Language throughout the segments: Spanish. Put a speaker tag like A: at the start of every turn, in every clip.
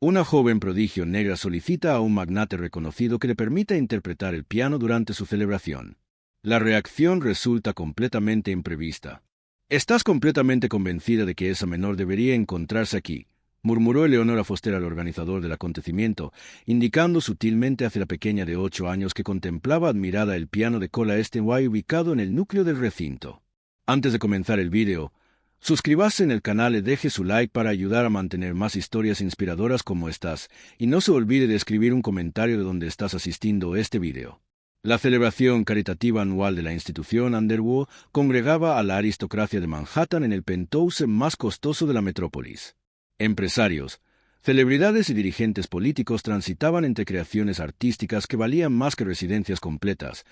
A: Una joven prodigio negra solicita a un magnate reconocido que le permita interpretar el piano durante su celebración. La reacción resulta completamente imprevista. «Estás completamente convencida de que esa menor debería encontrarse aquí», murmuró Eleonora Foster al organizador del acontecimiento, indicando sutilmente hacia la pequeña de 8 años que contemplaba admirada el piano de cola Steinway ubicado en el núcleo del recinto. Antes de comenzar el vídeo, suscríbase en el canal y deje su like para ayudar a mantener más historias inspiradoras como estas, y no se olvide de escribir un comentario de dónde estás asistiendo a este vídeo. La celebración caritativa anual de la institución Underwood congregaba a la aristocracia de Manhattan en el penthouse más costoso de la metrópolis. Empresarios, celebridades y dirigentes políticos transitaban entre creaciones artísticas que valían más que residencias completas,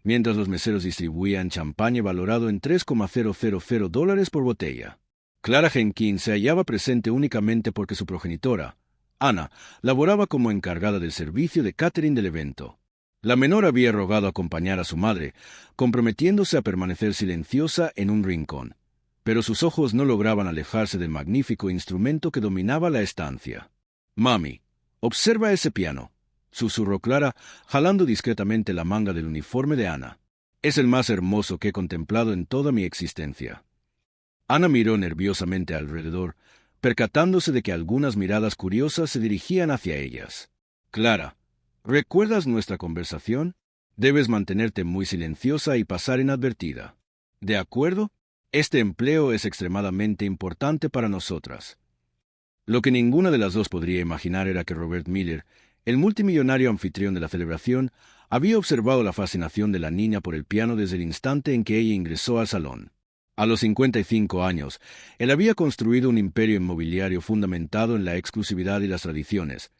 A: mientras los meseros distribuían champaña valorado en $3,000 por botella. Clara Jenkins se hallaba presente únicamente porque su progenitora, Anna, laboraba como encargada del servicio de catering del evento. La menor había rogado acompañar a su madre, comprometiéndose a permanecer silenciosa en un rincón, pero sus ojos no lograban alejarse del magnífico instrumento que dominaba la estancia. «Mami, observa ese piano», susurró Clara, jalando discretamente la manga del uniforme de Anna. «Es el más hermoso que he contemplado en toda mi existencia». Anna miró nerviosamente alrededor, percatándose de que algunas miradas curiosas se dirigían hacia ellas. «Clara, ¿recuerdas nuestra conversación? Debes mantenerte muy silenciosa y pasar inadvertida. ¿De acuerdo? Este empleo es extremadamente importante para nosotras». Lo que ninguna de las dos podría imaginar era que Robert Miller, el multimillonario anfitrión de la celebración, había observado la fascinación de la niña por el piano desde el instante en que ella ingresó al salón. A los 55 años, él había construido un imperio inmobiliario fundamentado en la exclusividad y las tradiciones,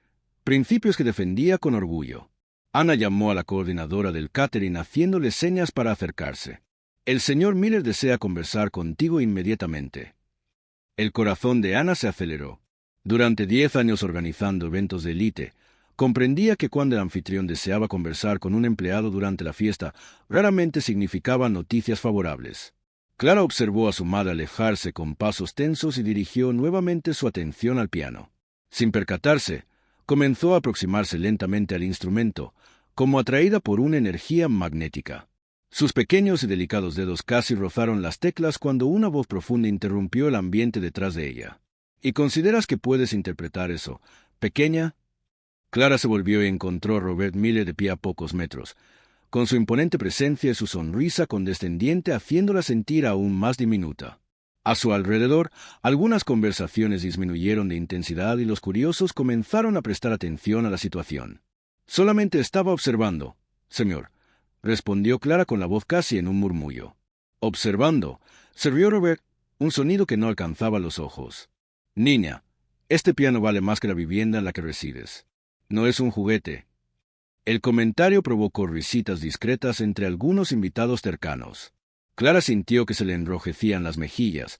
A: principios que defendía con orgullo. Anna llamó a la coordinadora del catering haciéndole señas para acercarse. «El señor Miller desea conversar contigo inmediatamente». El corazón de Anna se aceleró. Durante 10 años organizando eventos de élite, comprendía que cuando el anfitrión deseaba conversar con un empleado durante la fiesta, raramente significaba noticias favorables. Clara observó a su madre alejarse con pasos tensos y dirigió nuevamente su atención al piano. Sin percatarse, comenzó a aproximarse lentamente al instrumento, como atraída por una energía magnética. Sus pequeños y delicados dedos casi rozaron las teclas cuando una voz profunda interrumpió el ambiente detrás de ella. «¿Y consideras que puedes interpretar eso, pequeña?» Clara se volvió y encontró a Robert Miller de pie a pocos metros, con su imponente presencia y su sonrisa condescendiente haciéndola sentir aún más diminuta. A su alrededor, algunas conversaciones disminuyeron de intensidad y los curiosos comenzaron a prestar atención a la situación. «Solamente estaba observando, señor», respondió Clara con la voz casi en un murmullo. «Observando», se rió Robert, un sonido que no alcanzaba los ojos. «Niña, este piano vale más que la vivienda en la que resides. No es un juguete». El comentario provocó risitas discretas entre algunos invitados cercanos. Clara sintió que se le enrojecían las mejillas,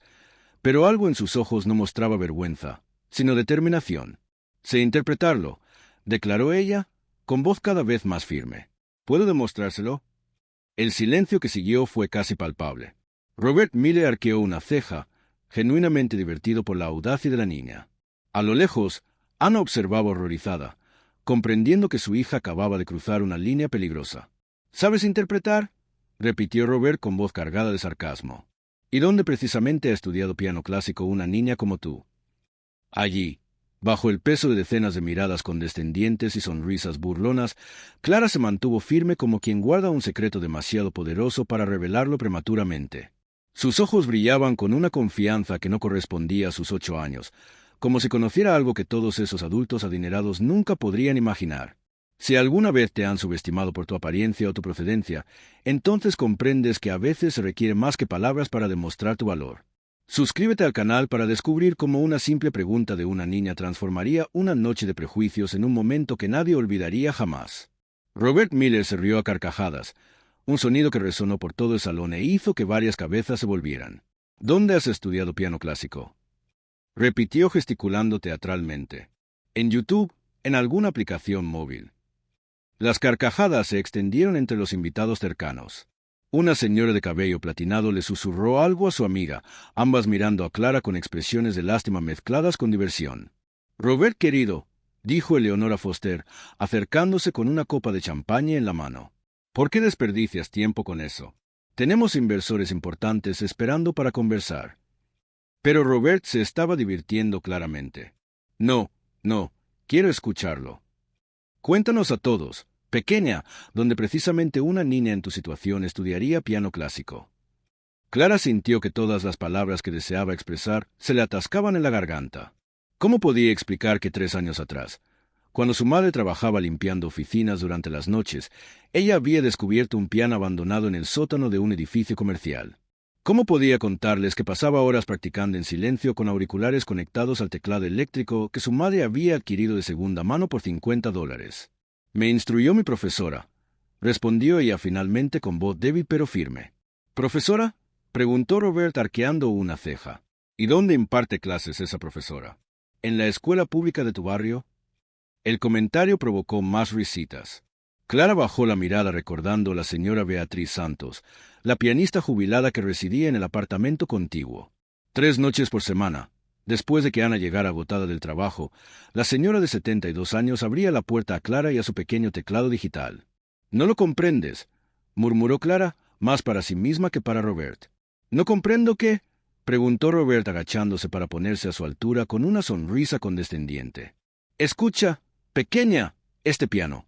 A: pero algo en sus ojos no mostraba vergüenza, sino determinación. «Sé interpretarlo», declaró ella, con voz cada vez más firme. «¿Puedo demostrárselo?» El silencio que siguió fue casi palpable. Robert Miller arqueó una ceja, genuinamente divertido por la audacia de la niña. A lo lejos, Anna observaba horrorizada, comprendiendo que su hija acababa de cruzar una línea peligrosa. «¿Sabes interpretar?», repitió Robert con voz cargada de sarcasmo. «¿Y dónde precisamente ha estudiado piano clásico una niña como tú?» Allí, bajo el peso de decenas de miradas condescendientes y sonrisas burlonas, Clara se mantuvo firme como quien guarda un secreto demasiado poderoso para revelarlo prematuramente. Sus ojos brillaban con una confianza que no correspondía a sus 8 años, como si conociera algo que todos esos adultos adinerados nunca podrían imaginar. Si alguna vez te han subestimado por tu apariencia o tu procedencia, entonces comprendes que a veces se requiere más que palabras para demostrar tu valor. Suscríbete al canal para descubrir cómo una simple pregunta de una niña transformaría una noche de prejuicios en un momento que nadie olvidaría jamás. Robert Miller se rió a carcajadas, un sonido que resonó por todo el salón e hizo que varias cabezas se volvieran. «¿Dónde has estudiado piano clásico?», repitió gesticulando teatralmente. «En YouTube, en alguna aplicación móvil». Las carcajadas se extendieron entre los invitados cercanos. Una señora de cabello platinado le susurró algo a su amiga, ambas mirando a Clara con expresiones de lástima mezcladas con diversión. «Robert, querido, dijo Eleonora Foster, acercándose con una copa de champaña en la mano. ¿Por qué desperdicias tiempo con eso? Tenemos inversores importantes esperando para conversar. Pero Robert se estaba divirtiendo claramente. No, no, quiero escucharlo. Cuéntanos a todos, pequeña, donde precisamente una niña en tu situación estudiaría piano clásico. Clara sintió que todas las palabras que deseaba expresar se le atascaban en la garganta. ¿Cómo podía explicar que 3 años atrás, cuando su madre trabajaba limpiando oficinas durante las noches, ella había descubierto un piano abandonado en el sótano de un edificio comercial? ¿Cómo podía contarles que pasaba horas practicando en silencio con auriculares conectados al teclado eléctrico que su madre había adquirido de segunda mano por $50? Me instruyó mi profesora, respondió ella finalmente con voz débil pero firme. ¿Profesora?, preguntó Robert arqueando una ceja. ¿Y dónde imparte clases esa profesora? ¿En la escuela pública de tu barrio? El comentario provocó más risitas. Clara bajó la mirada recordando a la señora Beatriz Santos, la pianista jubilada que residía en el apartamento contiguo. 3 noches por semana, después de que Ana llegara agotada del trabajo, la señora de 72 años abría la puerta a Clara y a su pequeño teclado digital. «¿No lo comprendes?», murmuró Clara, más para sí misma que para Robert. «¿No comprendo qué?», preguntó Robert agachándose para ponerse a su altura con una sonrisa condescendiente. «Escucha, pequeña, este piano»,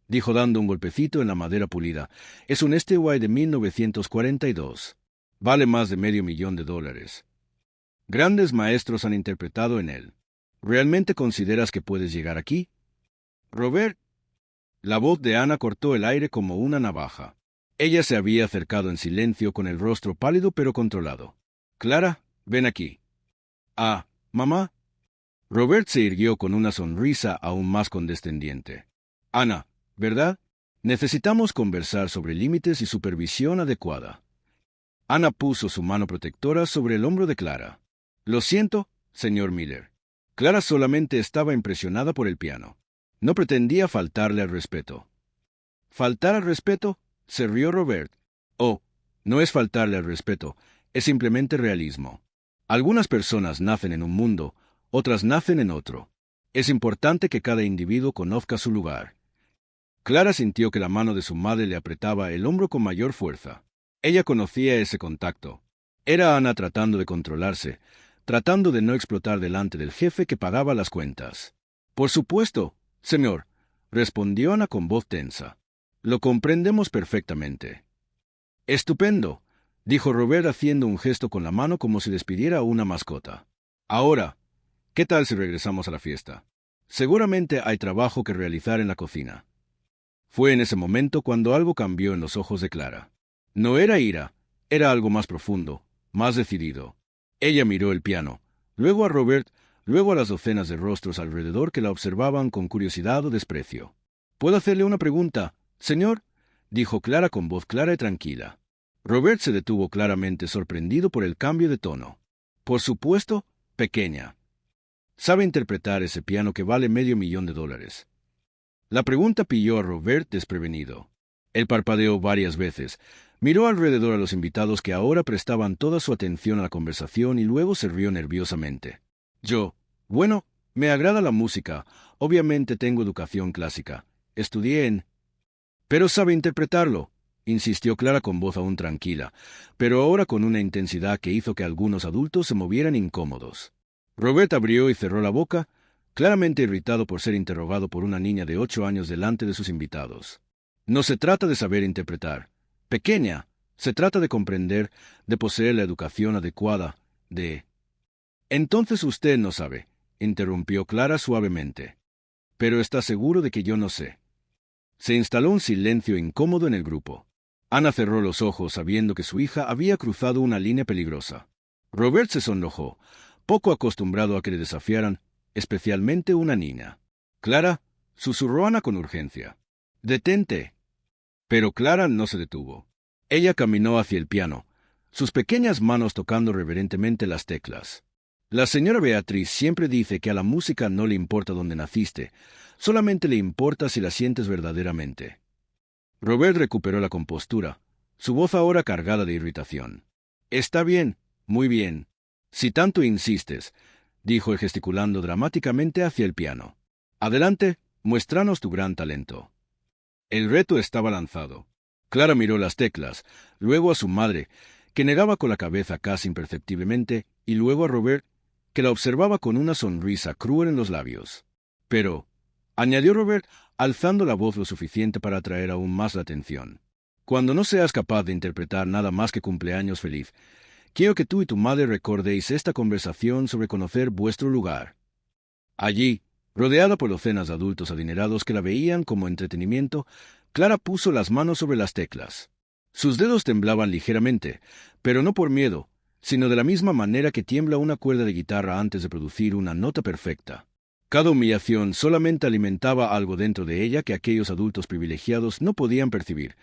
A: dijo dando un golpecito en la madera pulida. «Es un Steinway de 1942. Vale más de $500,000. Grandes maestros han interpretado en él. ¿Realmente consideras que puedes llegar aquí?» «Robert». La voz de Ana cortó el aire como una navaja. Ella se había acercado en silencio con el rostro pálido pero controlado. «Clara, ven aquí». «Ah, mamá». Robert se irguió con una sonrisa aún más condescendiente. «Ana, ¿verdad? Necesitamos conversar sobre límites y supervisión adecuada». Ana puso su mano protectora sobre el hombro de Clara. «Lo siento, señor Miller». Clara solamente estaba impresionada por el piano. No pretendía faltarle al respeto. ¿Faltar al respeto?, se rió Robert. «Oh, no es faltarle al respeto, es simplemente realismo. Algunas personas nacen en un mundo, otras nacen en otro. Es importante que cada individuo conozca su lugar». Clara sintió que la mano de su madre le apretaba el hombro con mayor fuerza. Ella conocía ese contacto. Era Ana tratando de controlarse, tratando de no explotar delante del jefe que pagaba las cuentas. «Por supuesto, señor», respondió Ana con voz tensa. «Lo comprendemos perfectamente». «Estupendo», dijo Robert haciendo un gesto con la mano como si despidiera a una mascota. «Ahora, ¿qué tal si regresamos a la fiesta? Seguramente hay trabajo que realizar en la cocina». Fue en ese momento cuando algo cambió en los ojos de Clara. No era ira, era algo más profundo, más decidido. Ella miró el piano, luego a Robert, luego a las docenas de rostros alrededor que la observaban con curiosidad o desprecio. «¿Puedo hacerle una pregunta, señor?», dijo Clara con voz clara y tranquila. Robert se detuvo claramente sorprendido por el cambio de tono. «Por supuesto, pequeña. ¿Sabe interpretar ese piano que vale $500,000? La pregunta pilló a Robert desprevenido. Él parpadeó varias veces, miró alrededor a los invitados que ahora prestaban toda su atención a la conversación y luego se rió nerviosamente. Bueno, me agrada la música, obviamente tengo educación clásica, estudié en... Pero sabe interpretarlo», insistió Clara con voz aún tranquila, pero ahora con una intensidad que hizo que algunos adultos se movieran incómodos. Robert abrió y cerró la boca, claramente irritado por ser interrogado por una niña de 8 años delante de sus invitados. «No se trata de saber interpretar, pequeña, se trata de comprender, de poseer la educación adecuada, de...» «Entonces usted no sabe», interrumpió Clara suavemente. «Pero está seguro de que yo no sé». Se instaló un silencio incómodo en el grupo. Ana cerró los ojos sabiendo que su hija había cruzado una línea peligrosa. Robert se sonrojó, poco acostumbrado a que le desafiaran, especialmente una niña. «Clara», susurró Ana con urgencia. «Detente». Pero Clara no se detuvo. Ella caminó hacia el piano, sus pequeñas manos tocando reverentemente las teclas. «La señora Beatriz siempre dice que a la música no le importa dónde naciste, solamente le importa si la sientes verdaderamente». Robert recuperó la compostura, su voz ahora cargada de irritación. «Está bien, muy bien. Si tanto insistes», dijo él gesticulando dramáticamente hacia el piano. Adelante, muéstranos tu gran talento. El reto estaba lanzado. Clara miró las teclas, luego a su madre, que negaba con la cabeza casi imperceptiblemente, y luego a Robert, que la observaba con una sonrisa cruel en los labios. Pero, añadió Robert, alzando la voz lo suficiente para atraer aún más la atención, cuando no seas capaz de interpretar nada más que cumpleaños feliz, quiero que tú y tu madre recordéis esta conversación sobre conocer vuestro lugar. Allí, rodeada por docenas de adultos adinerados que la veían como entretenimiento, Clara puso las manos sobre las teclas. Sus dedos temblaban ligeramente, pero no por miedo, sino de la misma manera que tiembla una cuerda de guitarra antes de producir una nota perfecta. Cada humillación solamente alimentaba algo dentro de ella que aquellos adultos privilegiados no podían percibir,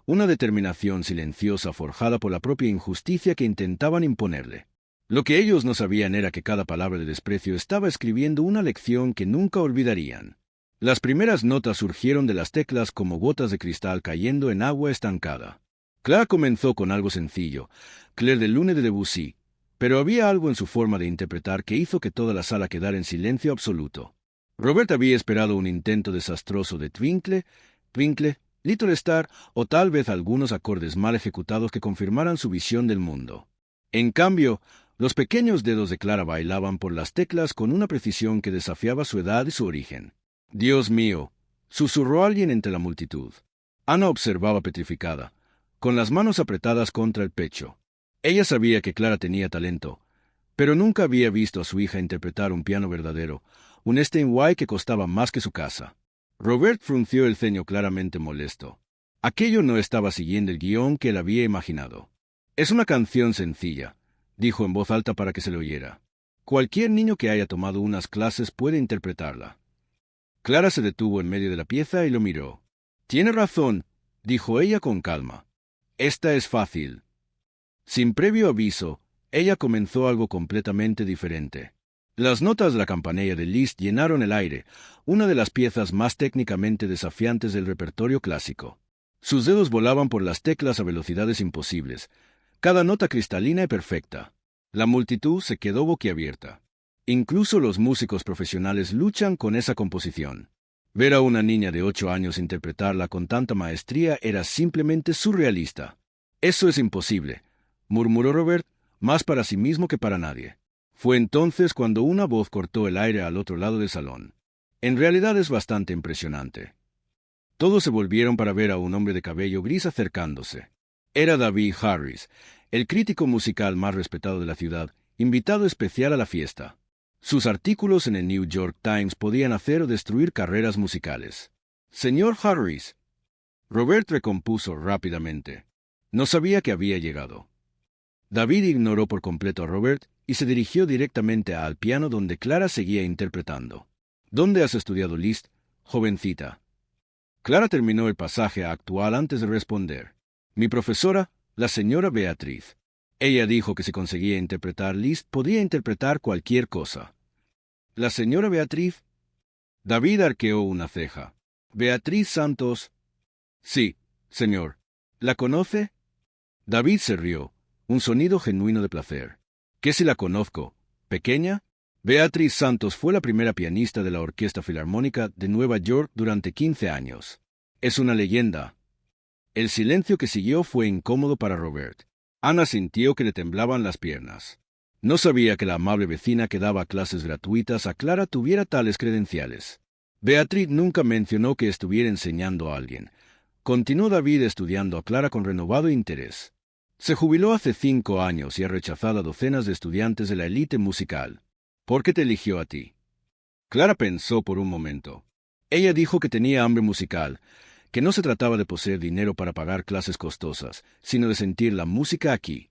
A: una determinación silenciosa forjada por la propia injusticia que intentaban imponerle. Lo que ellos no sabían era que cada palabra de desprecio estaba escribiendo una lección que nunca olvidarían. Las primeras notas surgieron de las teclas como gotas de cristal cayendo en agua estancada. Clara comenzó con algo sencillo, Claire de Lune de Debussy, pero había algo en su forma de interpretar que hizo que toda la sala quedara en silencio absoluto. Robert había esperado un intento desastroso de Twinkle, Twinkle, Little Star, o tal vez algunos acordes mal ejecutados que confirmaran su visión del mundo. En cambio, los pequeños dedos de Clara bailaban por las teclas con una precisión que desafiaba su edad y su origen. «Dios mío», susurró alguien entre la multitud. Ana observaba petrificada, con las manos apretadas contra el pecho. Ella sabía que Clara tenía talento, pero nunca había visto a su hija interpretar un piano verdadero, un Steinway que costaba más que su casa. Robert frunció el ceño claramente molesto. Aquello no estaba siguiendo el guión que él había imaginado. «Es una canción sencilla», dijo en voz alta para que se le oyera. «Cualquier niño que haya tomado unas clases puede interpretarla». Clara se detuvo en medio de la pieza y lo miró. «Tiene razón», dijo ella con calma. «Esta es fácil». Sin previo aviso, ella comenzó algo completamente diferente. Las notas de la campanilla de Liszt llenaron el aire, una de las piezas más técnicamente desafiantes del repertorio clásico. Sus dedos volaban por las teclas a velocidades imposibles, cada nota cristalina y perfecta. La multitud se quedó boquiabierta. Incluso los músicos profesionales luchan con esa composición. Ver a una niña de 8 años interpretarla con tanta maestría era simplemente surrealista. «Eso es imposible», murmuró Robert, más para sí mismo que para nadie. Fue entonces cuando una voz cortó el aire al otro lado del salón. «En realidad es bastante impresionante». Todos se volvieron para ver a un hombre de cabello gris acercándose. Era David Harris, el crítico musical más respetado de la ciudad, invitado especial a la fiesta. Sus artículos en el New York Times podían hacer o destruir carreras musicales. «Señor Harris». Robert recompuso rápidamente. No sabía que había llegado. David ignoró por completo a Robert y se dirigió directamente al piano donde Clara seguía interpretando. «¿Dónde has estudiado Liszt, jovencita?» Clara terminó el pasaje actual antes de responder. «Mi profesora, la señora Beatriz. Ella dijo que si conseguía interpretar Liszt podía interpretar cualquier cosa». «¿La señora Beatriz?» David arqueó una ceja. «¿Beatriz Santos?» «Sí, señor». «¿La conoce?» David se rió, un sonido genuino de placer. «¿Qué si la conozco? ¿Pequeña?» Beatriz Santos fue la primera pianista de la Orquesta Filarmónica de Nueva York durante 15 años. Es una leyenda. El silencio que siguió fue incómodo para Robert. Ana sintió que le temblaban las piernas. No sabía que la amable vecina que daba clases gratuitas a Clara tuviera tales credenciales. Beatriz nunca mencionó que estuviera enseñando a alguien. Continuó David estudiando a Clara con renovado interés. Se jubiló hace 5 años y ha rechazado a docenas de estudiantes de la élite musical. ¿Por qué te eligió a ti? Clara pensó por un momento. Ella dijo que tenía hambre musical, que no se trataba de poseer dinero para pagar clases costosas, sino de sentir la música aquí.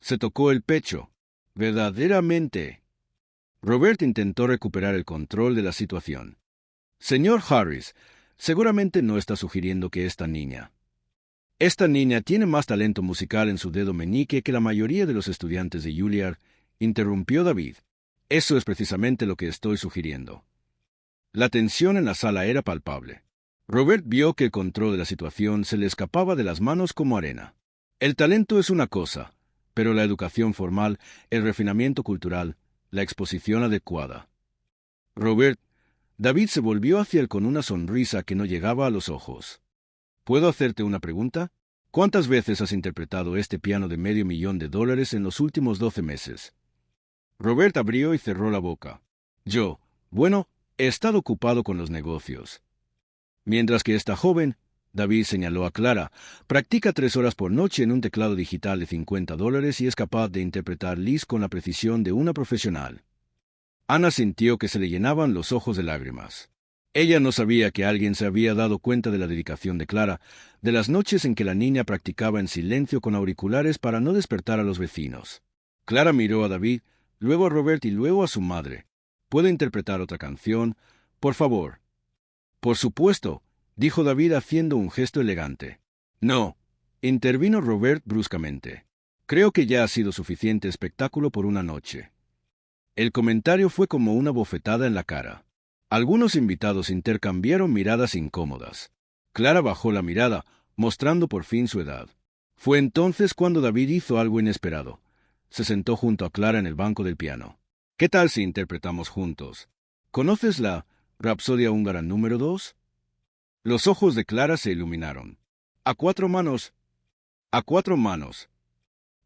A: Se tocó el pecho. «Verdaderamente». Robert intentó recuperar el control de la situación. «Señor Harris, seguramente no está sugiriendo que esta niña tiene más talento musical en su dedo meñique que la mayoría de los estudiantes de Juilliard», interrumpió David. «Eso es precisamente lo que estoy sugiriendo». La tensión en la sala era palpable. Robert vio que el control de la situación se le escapaba de las manos como arena. El talento es una cosa, pero la educación formal, el refinamiento cultural, la exposición adecuada. Robert, David se volvió hacia él con una sonrisa que no llegaba a los ojos. ¿Puedo hacerte una pregunta? ¿Cuántas veces has interpretado este piano de $500,000 en los últimos 12 meses? Robert abrió y cerró la boca. Bueno, he estado ocupado con los negocios. Mientras que esta joven, David señaló a Clara, practica 3 horas por noche en un teclado digital de $50 y es capaz de interpretar Liszt con la precisión de una profesional. Ana sintió que se le llenaban los ojos de lágrimas. Ella no sabía que alguien se había dado cuenta de la dedicación de Clara, de las noches en que la niña practicaba en silencio con auriculares para no despertar a los vecinos. Clara miró a David, luego a Robert y luego a su madre. ¿Puedo interpretar otra canción? Por favor. Por supuesto, dijo David haciendo un gesto elegante. No, intervino Robert bruscamente. Creo que ya ha sido suficiente espectáculo por una noche. El comentario fue como una bofetada en la cara. Algunos invitados intercambiaron miradas incómodas. Clara bajó la mirada, mostrando por fin su edad. Fue entonces cuando David hizo algo inesperado. Se sentó junto a Clara en el banco del piano. ¿Qué tal si interpretamos juntos? ¿Conoces la Rapsodia húngara número 2? Los ojos de Clara se iluminaron. A cuatro manos. A cuatro manos.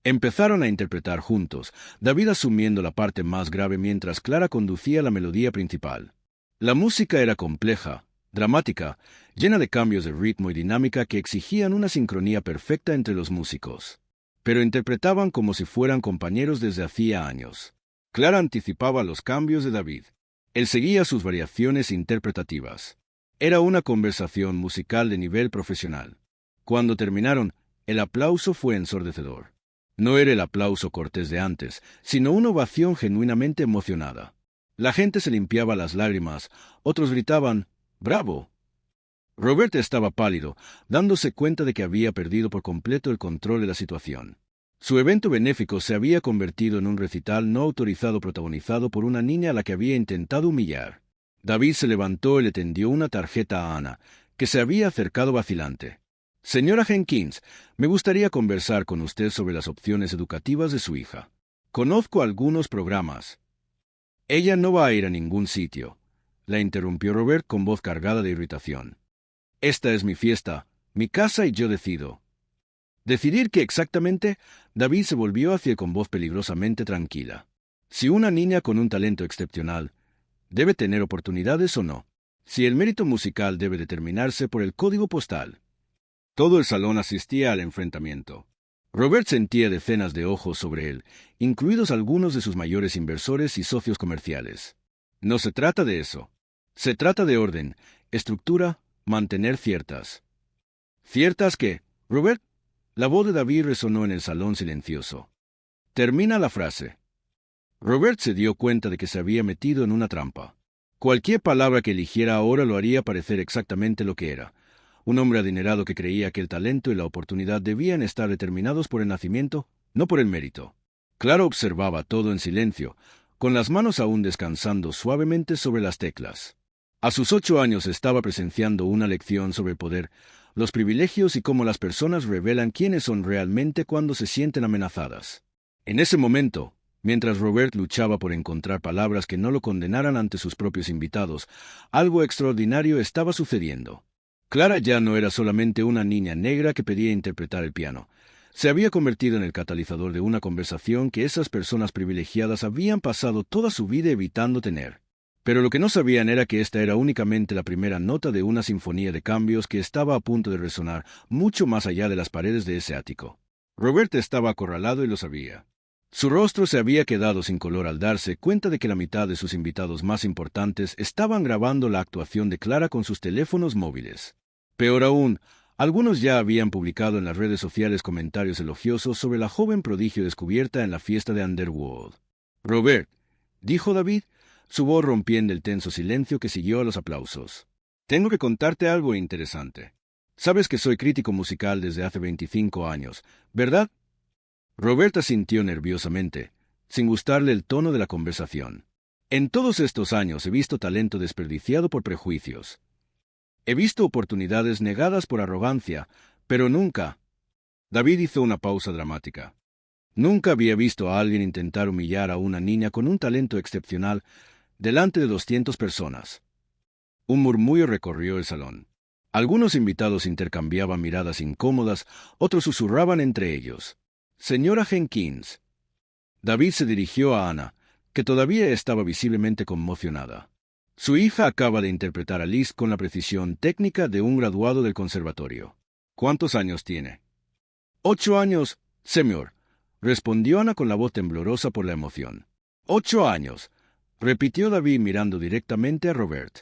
A: Empezaron a interpretar juntos, David asumiendo la parte más grave mientras Clara conducía la melodía principal. La música era compleja, dramática, llena de cambios de ritmo y dinámica que exigían una sincronía perfecta entre los músicos. Pero interpretaban como si fueran compañeros desde hacía años. Clara anticipaba los cambios de David. Él seguía sus variaciones interpretativas. Era una conversación musical de nivel profesional. Cuando terminaron, el aplauso fue ensordecedor. No era el aplauso cortés de antes, sino una ovación genuinamente emocionada. La gente se limpiaba las lágrimas, otros gritaban, ¡bravo! Robert estaba pálido, dándose cuenta de que había perdido por completo el control de la situación. Su evento benéfico se había convertido en un recital no autorizado protagonizado por una niña a la que había intentado humillar. David se levantó y le tendió una tarjeta a Ana, que se había acercado vacilante. Señora Jenkins, me gustaría conversar con usted sobre las opciones educativas de su hija. Conozco algunos programas. Ella no va a ir a ningún sitio, la interrumpió Robert con voz cargada de irritación. Esta es mi fiesta, mi casa y yo decido. ¿Decidir qué exactamente? David se volvió hacia él con voz peligrosamente tranquila. Si una niña con un talento excepcional debe tener oportunidades o no. Si el mérito musical debe determinarse por el código postal. Todo el salón asistía al enfrentamiento. Robert sentía decenas de ojos sobre él, incluidos algunos de sus mayores inversores y socios comerciales. No se trata de eso. Se trata de orden, estructura, mantener ciertas. ¿Ciertas qué, Robert? La voz de David resonó en el salón silencioso. Termina la frase. Robert se dio cuenta de que se había metido en una trampa. Cualquier palabra que eligiera ahora lo haría parecer exactamente lo que era. Un hombre adinerado que creía que el talento y la oportunidad debían estar determinados por el nacimiento, no por el mérito. Clara observaba todo en silencio, con las manos aún descansando suavemente sobre las teclas. A sus 8 años estaba presenciando una lección sobre el poder, los privilegios y cómo las personas revelan quiénes son realmente cuando se sienten amenazadas. En ese momento, mientras Robert luchaba por encontrar palabras que no lo condenaran ante sus propios invitados, algo extraordinario estaba sucediendo. Clara ya no era solamente una niña negra que pedía interpretar el piano. Se había convertido en el catalizador de una conversación que esas personas privilegiadas habían pasado toda su vida evitando tener. Pero lo que no sabían era que esta era únicamente la primera nota de una sinfonía de cambios que estaba a punto de resonar mucho más allá de las paredes de ese ático. Robert estaba acorralado y lo sabía. Su rostro se había quedado sin color al darse cuenta de que la mitad de sus invitados más importantes estaban grabando la actuación de Clara con sus teléfonos móviles. Peor aún, algunos ya habían publicado en las redes sociales comentarios elogiosos sobre la joven prodigio descubierta en la fiesta de Underwood. Robert, dijo David, su voz rompiendo el tenso silencio que siguió a los aplausos. Tengo que contarte algo interesante. Sabes que soy crítico musical desde hace 25 años, ¿verdad? Roberta sintió nerviosamente, sin gustarle el tono de la conversación. En todos estos años he visto talento desperdiciado por prejuicios. He visto oportunidades negadas por arrogancia, pero nunca... David hizo una pausa dramática. Nunca había visto a alguien intentar humillar a una niña con un talento excepcional delante de 200 personas. Un murmullo recorrió el salón. Algunos invitados intercambiaban miradas incómodas, otros susurraban entre ellos. «Señora Jenkins». David se dirigió a Ana, que todavía estaba visiblemente conmocionada. Su hija acaba de interpretar a Liszt con la precisión técnica de un graduado del conservatorio. «¿Cuántos años tiene?» «8 años, señor», respondió Ana con la voz temblorosa por la emoción. «8 años», repitió David mirando directamente a Robert.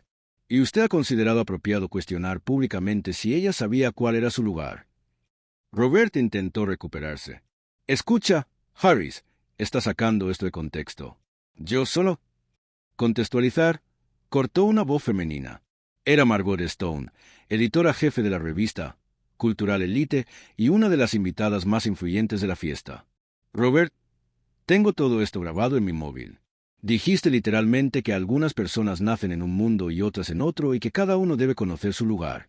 A: «¿Y usted ha considerado apropiado cuestionar públicamente si ella sabía cuál era su lugar?» Robert intentó recuperarse. «Escucha, Harris, está sacando esto de contexto». «Yo solo». «Contextualizar», cortó una voz femenina. Era Margot Stone, editora jefe de la revista Cultural Elite y una de las invitadas más influyentes de la fiesta. «Robert, tengo todo esto grabado en mi móvil. Dijiste literalmente que algunas personas nacen en un mundo y otras en otro y que cada uno debe conocer su lugar».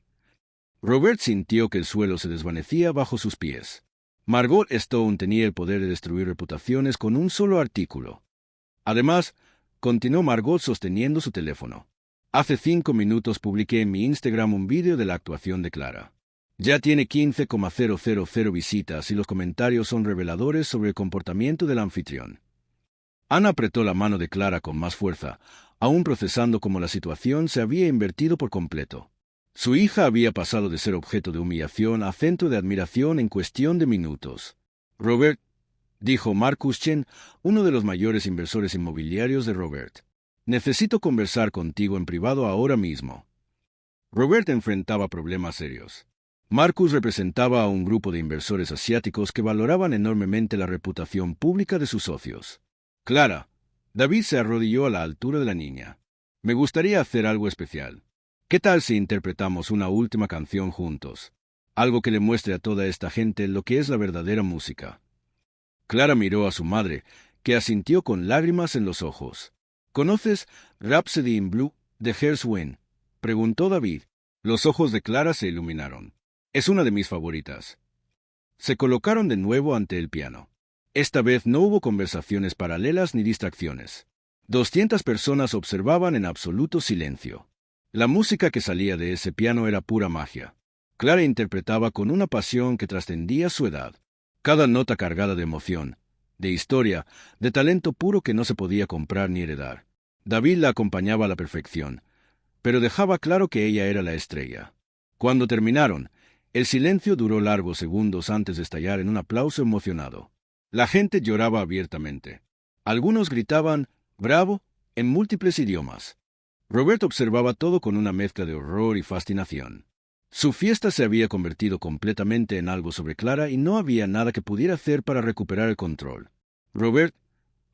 A: Robert sintió que el suelo se desvanecía bajo sus pies. Margot Stone tenía el poder de destruir reputaciones con un solo artículo. Además, continuó Margot sosteniendo su teléfono. «Hace 5 minutos publiqué en mi Instagram un vídeo de la actuación de Clara. Ya tiene 15,000 visitas y los comentarios son reveladores sobre el comportamiento del anfitrión». Ana apretó la mano de Clara con más fuerza, aún procesando cómo la situación se había invertido por completo. Su hija había pasado de ser objeto de humillación a centro de admiración en cuestión de minutos. «Robert», dijo Marcus Chen, uno de los mayores inversores inmobiliarios de Robert, «necesito conversar contigo en privado ahora mismo». Robert enfrentaba problemas serios. Marcus representaba a un grupo de inversores asiáticos que valoraban enormemente la reputación pública de sus socios. «Clara», David se arrodilló a la altura de la niña. «Me gustaría hacer algo especial. ¿Qué tal si interpretamos una última canción juntos? Algo que le muestre a toda esta gente lo que es la verdadera música». Clara miró a su madre, que asintió con lágrimas en los ojos. «¿Conoces Rhapsody in Blue, de Gershwin?», preguntó David. Los ojos de Clara se iluminaron. «Es una de mis favoritas». Se colocaron de nuevo ante el piano. Esta vez no hubo conversaciones paralelas ni distracciones. 200 personas observaban en absoluto silencio. La música que salía de ese piano era pura magia. Clara interpretaba con una pasión que trascendía su edad. Cada nota cargada de emoción, de historia, de talento puro que no se podía comprar ni heredar. David la acompañaba a la perfección, pero dejaba claro que ella era la estrella. Cuando terminaron, el silencio duró largos segundos antes de estallar en un aplauso emocionado. La gente lloraba abiertamente. Algunos gritaban «¡Bravo!» en múltiples idiomas. Robert observaba todo con una mezcla de horror y fascinación. Su fiesta se había convertido completamente en algo sobre Clara y no había nada que pudiera hacer para recuperar el control. «Robert»,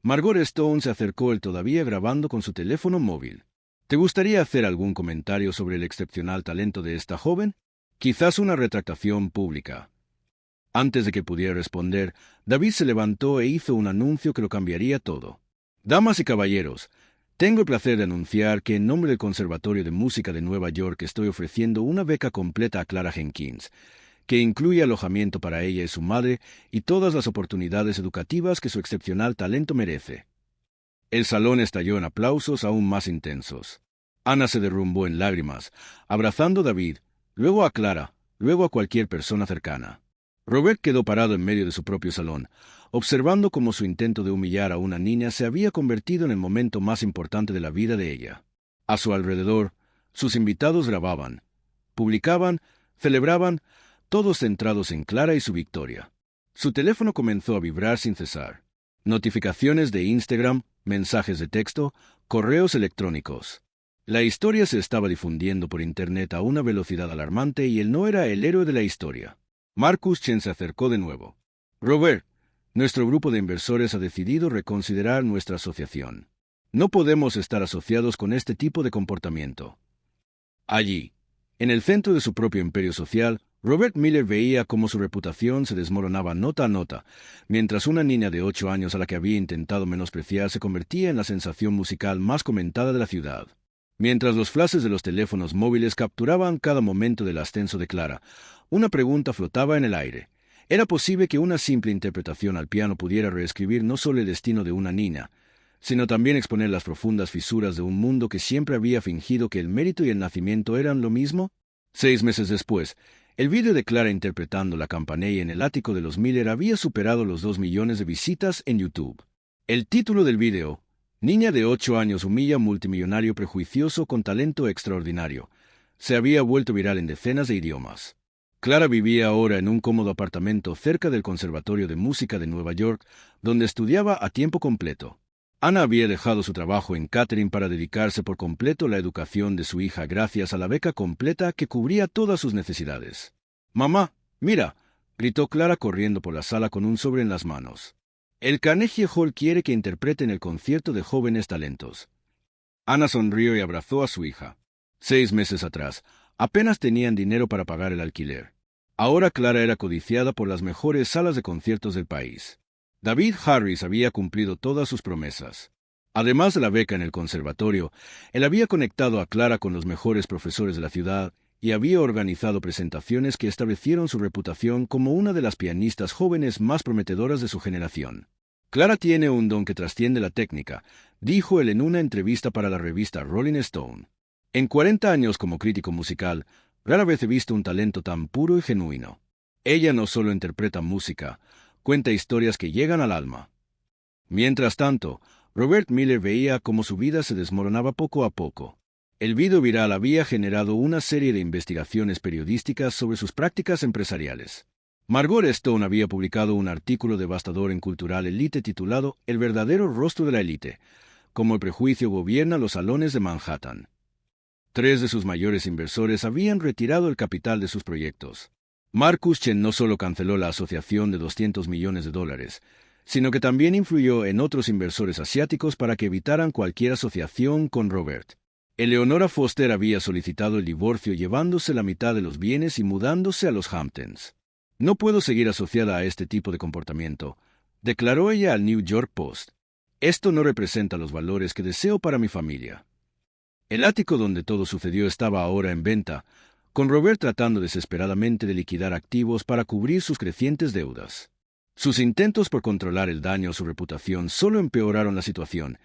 A: Margot Stone se acercó él todavía grabando con su teléfono móvil. «¿Te gustaría hacer algún comentario sobre el excepcional talento de esta joven? Quizás una retractación pública». Antes de que pudiera responder, David se levantó e hizo un anuncio que lo cambiaría todo. «Damas y caballeros, tengo el placer de anunciar que en nombre del Conservatorio de Música de Nueva York estoy ofreciendo una beca completa a Clara Jenkins, que incluye alojamiento para ella y su madre y todas las oportunidades educativas que su excepcional talento merece». El salón estalló en aplausos aún más intensos. Ana se derrumbó en lágrimas, abrazando a David, luego a Clara, luego a cualquier persona cercana. Robert quedó parado en medio de su propio salón, observando cómo su intento de humillar a una niña se había convertido en el momento más importante de la vida de ella. A su alrededor, sus invitados grababan, publicaban, celebraban, todos centrados en Clara y su victoria. Su teléfono comenzó a vibrar sin cesar. Notificaciones de Instagram, mensajes de texto, correos electrónicos. La historia se estaba difundiendo por Internet a una velocidad alarmante y él no era el héroe de la historia. Marcus Chen se acercó de nuevo. «Robert, nuestro grupo de inversores ha decidido reconsiderar nuestra asociación. No podemos estar asociados con este tipo de comportamiento». Allí, en el centro de su propio imperio social, Robert Miller veía cómo su reputación se desmoronaba nota a nota, mientras una niña de 8 años a la que había intentado menospreciar se convertía en la sensación musical más comentada de la ciudad. Mientras los flashes de los teléfonos móviles capturaban cada momento del ascenso de Clara, una pregunta flotaba en el aire. ¿Era posible que una simple interpretación al piano pudiera reescribir no solo el destino de una niña, sino también exponer las profundas fisuras de un mundo que siempre había fingido que el mérito y el nacimiento eran lo mismo. 6 meses después, el vídeo de Clara interpretando la campanella en el ático de los Miller había superado los 2 millones de visitas en YouTube. El título del vídeo: Niña de 8 años humilla multimillonario prejuicioso con talento extraordinario, se había vuelto viral en decenas de idiomas. Clara vivía ahora en un cómodo apartamento cerca del Conservatorio de Música de Nueva York, donde estudiaba a tiempo completo. Ana había dejado su trabajo en catering para dedicarse por completo a la educación de su hija gracias a la beca completa que cubría todas sus necesidades. «Mamá, mira», gritó Clara corriendo por la sala con un sobre en las manos. «El Carnegie Hall quiere que interprete en el concierto de jóvenes talentos». Ana sonrió y abrazó a su hija. 6 meses atrás, apenas tenían dinero para pagar el alquiler. Ahora Clara era codiciada por las mejores salas de conciertos del país. David Harris había cumplido todas sus promesas. Además de la beca en el conservatorio, él había conectado a Clara con los mejores profesores de la ciudad y había organizado presentaciones que establecieron su reputación como una de las pianistas jóvenes más prometedoras de su generación. «Clara tiene un don que trasciende la técnica», dijo él en una entrevista para la revista Rolling Stone. «En 40 años como crítico musical, rara vez he visto un talento tan puro y genuino. Ella no solo interpreta música, cuenta historias que llegan al alma». Mientras tanto, Robert Miller veía cómo su vida se desmoronaba poco a poco. El video viral había generado una serie de investigaciones periodísticas sobre sus prácticas empresariales. Margot Stone había publicado un artículo devastador en Cultural Elite titulado «El verdadero rostro de la élite, cómo el prejuicio gobierna los salones de Manhattan». 3 de sus mayores inversores habían retirado el capital de sus proyectos. Marcus Chen no solo canceló la asociación de $200 millones, sino que también influyó en otros inversores asiáticos para que evitaran cualquier asociación con Robert. Eleonora Foster había solicitado el divorcio llevándose la mitad de los bienes y mudándose a los Hamptons. «No puedo seguir asociada a este tipo de comportamiento», declaró ella al New York Post. «Esto no representa los valores que deseo para mi familia». El ático donde todo sucedió estaba ahora en venta, con Robert tratando desesperadamente de liquidar activos para cubrir sus crecientes deudas. Sus intentos por controlar el daño a su reputación solo empeoraron la situación,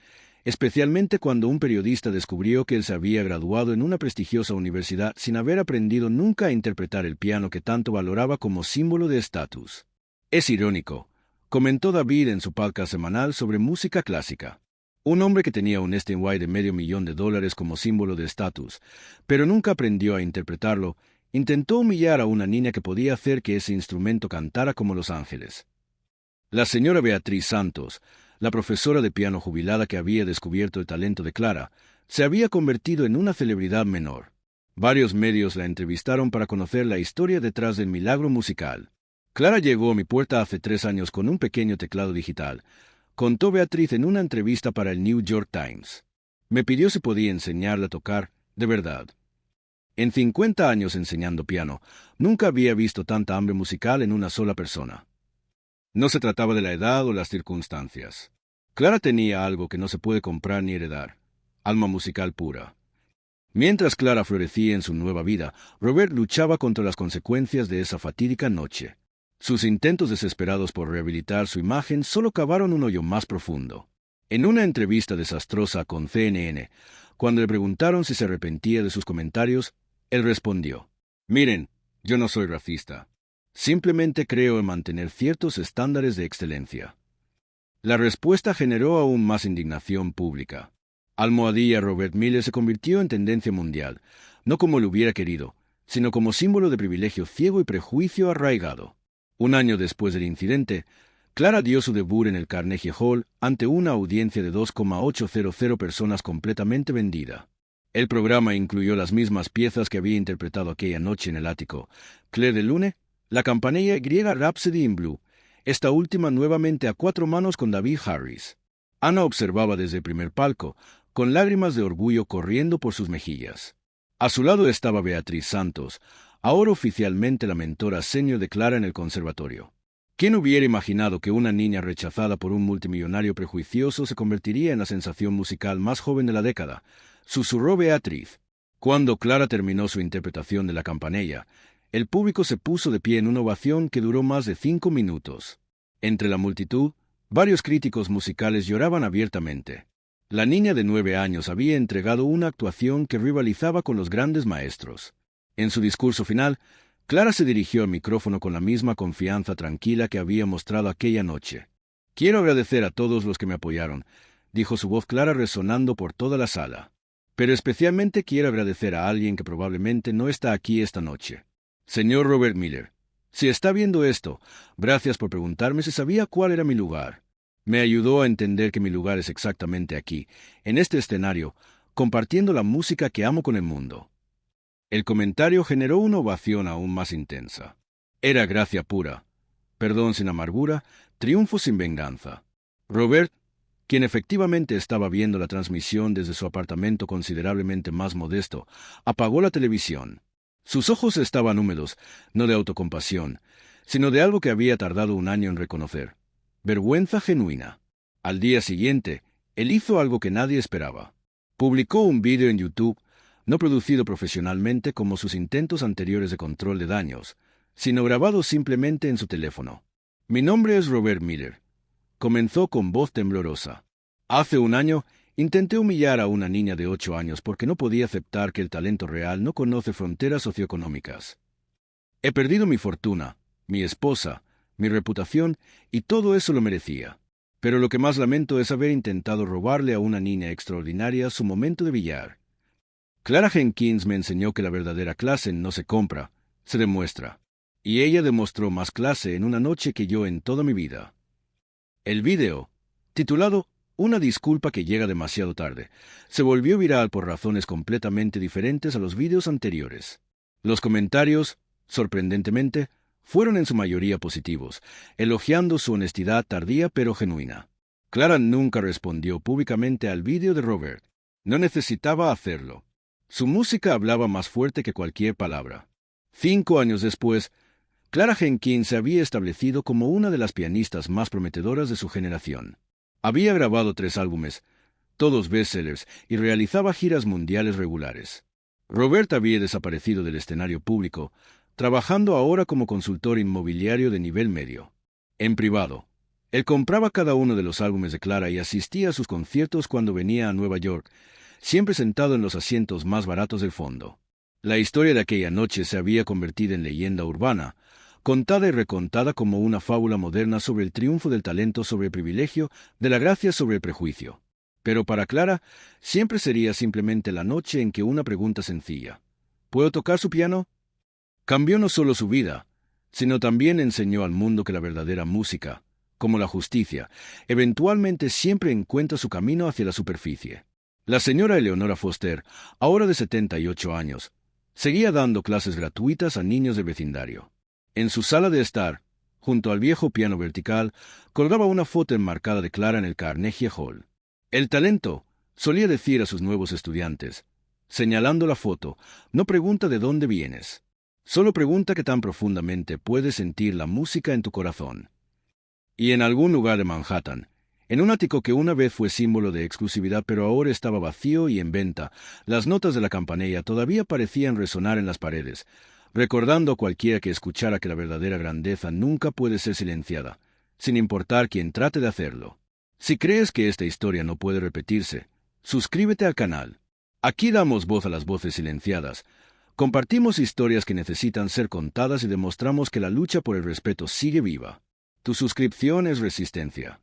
A: especialmente cuando un periodista descubrió que él se había graduado en una prestigiosa universidad sin haber aprendido nunca a interpretar el piano que tanto valoraba como símbolo de estatus. «Es irónico», comentó David en su podcast semanal sobre música clásica. «Un hombre que tenía un Steinway de $500,000 como símbolo de estatus, pero nunca aprendió a interpretarlo, intentó humillar a una niña que podía hacer que ese instrumento cantara como los ángeles». La señora Beatriz Santos, la profesora de piano jubilada que había descubierto el talento de Clara, se había convertido en una celebridad menor. Varios medios la entrevistaron para conocer la historia detrás del milagro musical. «Clara llegó a mi puerta hace 3 años con un pequeño teclado digital», contó Beatriz en una entrevista para el New York Times. «Me pidió si podía enseñarle a tocar, de verdad. En 50 años enseñando piano, nunca había visto tanta hambre musical en una sola persona». No se trataba de la edad o las circunstancias. Clara tenía algo que no se puede comprar ni heredar: alma musical pura. Mientras Clara florecía en su nueva vida, Robert luchaba contra las consecuencias de esa fatídica noche. Sus intentos desesperados por rehabilitar su imagen solo cavaron un hoyo más profundo. En una entrevista desastrosa con CNN, cuando le preguntaron si se arrepentía de sus comentarios, él respondió: «Miren, yo no soy racista. Simplemente creo en mantener ciertos estándares de excelencia». La respuesta generó aún más indignación pública. Almohadilla Robert Miller se convirtió en tendencia mundial, no como lo hubiera querido, sino como símbolo de privilegio ciego y prejuicio arraigado. Un año después del incidente, Clara dio su debut en el Carnegie Hall ante una audiencia de 2,800 personas completamente vendida. El programa incluyó las mismas piezas que había interpretado aquella noche en el ático: Clair de Lune, la campanella griega Rhapsody in Blue, esta última nuevamente a 4 manos con David Harris. Ana observaba desde el primer palco, con lágrimas de orgullo corriendo por sus mejillas. A su lado estaba Beatriz Santos, ahora oficialmente la mentora senior de Clara en el conservatorio. ¿Quién hubiera imaginado que una niña rechazada por un multimillonario prejuicioso se convertiría en la sensación musical más joven de la década?, susurró Beatriz. Cuando Clara terminó su interpretación de la campanella, el público se puso de pie en una ovación que duró más de 5 minutos. Entre la multitud, Varios críticos musicales lloraban abiertamente. La niña de 9 años había entregado una actuación que rivalizaba con los grandes maestros. En su discurso final, Clara se dirigió al micrófono con la misma confianza tranquila que había mostrado aquella noche. «Quiero agradecer a todos los que me apoyaron», dijo su voz clara resonando por toda la sala. «Pero especialmente quiero agradecer a alguien que probablemente no está aquí esta noche. Señor Robert Miller, si está viendo esto, gracias por preguntarme si sabía cuál era mi lugar. Me ayudó a entender que mi lugar es exactamente aquí, en este escenario, compartiendo la música que amo con el mundo». El comentario generó una ovación aún más intensa. Era gracia pura, perdón sin amargura, triunfo sin venganza. Robert, quien efectivamente estaba viendo la transmisión desde su apartamento considerablemente más modesto, apagó la televisión. Sus ojos estaban húmedos, no de autocompasión, sino de algo que había tardado un año en reconocer. Vergüenza genuina. Al día siguiente, él hizo algo que nadie esperaba. Publicó un vídeo en YouTube, no producido profesionalmente como sus intentos anteriores de control de daños, sino grabado simplemente en su teléfono. «Mi nombre es Robert Miller», comenzó con voz temblorosa. «Hace un año intenté humillar a una niña de 8 años porque no podía aceptar que el talento real no conoce fronteras socioeconómicas. He perdido mi fortuna, mi esposa, mi reputación, y todo eso lo merecía. Pero lo que más lamento es haber intentado robarle a una niña extraordinaria su momento de brillar. Clara Jenkins me enseñó que la verdadera clase no se compra, se demuestra. Y ella demostró más clase en una noche que yo en toda mi vida». El vídeo, titulado «Una disculpa que llega demasiado tarde», se volvió viral por razones completamente diferentes a los vídeos anteriores. Los comentarios, sorprendentemente, fueron en su mayoría positivos, elogiando su honestidad tardía pero genuina. Clara nunca respondió públicamente al vídeo de Robert. No necesitaba hacerlo. Su música hablaba más fuerte que cualquier palabra. 5 años después, Clara Jenkins se había establecido como una de las pianistas más prometedoras de su generación. Había grabado 3 álbumes, todos bestsellers, y realizaba giras mundiales regulares. Robert había desaparecido del escenario público, trabajando ahora como consultor inmobiliario de nivel medio. En privado, él compraba cada uno de los álbumes de Clara y asistía a sus conciertos cuando venía a Nueva York, siempre sentado en los asientos más baratos del fondo. La historia de aquella noche se había convertido en leyenda urbana, contada y recontada como una fábula moderna sobre el triunfo del talento sobre el privilegio, de la gracia sobre el prejuicio. Pero para Clara, siempre sería simplemente la noche en que una pregunta sencilla: ¿puedo tocar su piano? Cambió no solo su vida, sino también enseñó al mundo que la verdadera música, como la justicia, eventualmente siempre encuentra su camino hacia la superficie. La señora Eleonora Foster, ahora de 78 años, seguía dando clases gratuitas a niños del vecindario. En su sala de estar, junto al viejo piano vertical, colgaba una foto enmarcada de Clara en el Carnegie Hall. «El talento», solía decir a sus nuevos estudiantes, señalando la foto, «no pregunta de dónde vienes. Solo pregunta qué tan profundamente puedes sentir la música en tu corazón». Y en algún lugar de Manhattan, en un ático que una vez fue símbolo de exclusividad pero ahora estaba vacío y en venta, las notas de la campanilla todavía parecían resonar en las paredes, recordando a cualquiera que escuchara que la verdadera grandeza nunca puede ser silenciada, sin importar quién trate de hacerlo. Si crees que esta historia no puede repetirse, suscríbete al canal. Aquí damos voz a las voces silenciadas. Compartimos historias que necesitan ser contadas y demostramos que la lucha por el respeto sigue viva. Tu suscripción es resistencia.